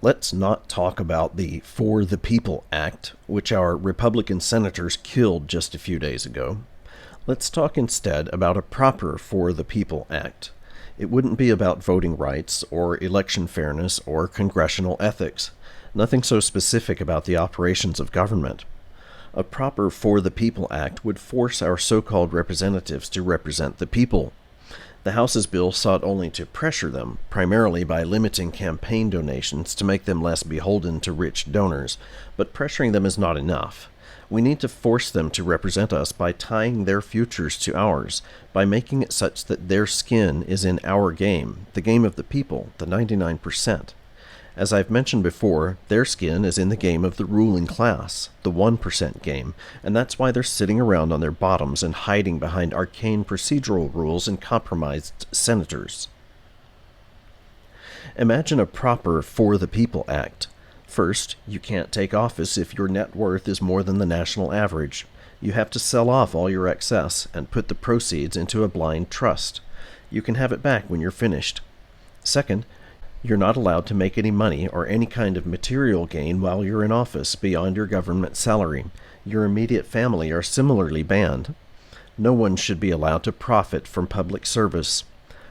Let's not talk about the For the People Act, which our Republican senators killed just a few days ago. Let's talk instead about a proper For the People Act. It wouldn't be about voting rights or election fairness or congressional ethics. Nothing so specific about the operations of government. A proper For the People Act would force our so-called representatives to represent the people. The House's bill sought only to pressure them, primarily by limiting campaign donations to make them less beholden to rich donors, but pressuring them is not enough. We need to force them to represent us by tying their futures to ours, by making it such that their skin is in our game, the game of the people, the 99%. As I've mentioned before, their skin is in the game of the ruling class, the 1% game, and that's why they're sitting around on their bottoms and hiding behind arcane procedural rules and compromised senators. Imagine a proper For the People Act. First, you can't take office if your net worth is more than the national average. You have to sell off all your excess and put the proceeds into a blind trust. You can have it back when you're finished. Second, you're not allowed to make any money or any kind of material gain while you're in office beyond your government salary. Your immediate family are similarly banned. No one should be allowed to profit from public service.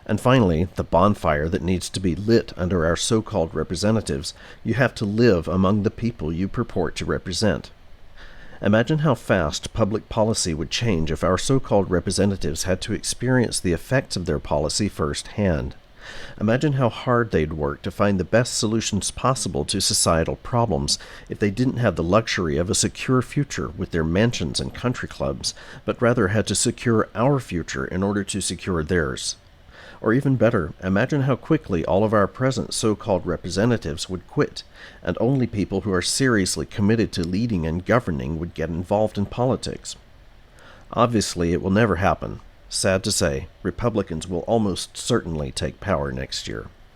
And finally, the bonfire that needs to be lit under our so-called representatives, you have to live among the people you purport to represent. Imagine how fast public policy would change if our so-called representatives had to experience the effects of their policy firsthand. Imagine how hard they'd work to find the best solutions possible to societal problems if they didn't have the luxury of a secure future with their mansions and country clubs, but rather had to secure our future in order to secure theirs. Or even better, imagine how quickly all of our present so-called representatives would quit, and only people who are seriously committed to leading and governing would get involved in politics. Obviously, it will never happen. Sad to say, Republicans will almost certainly take power next year.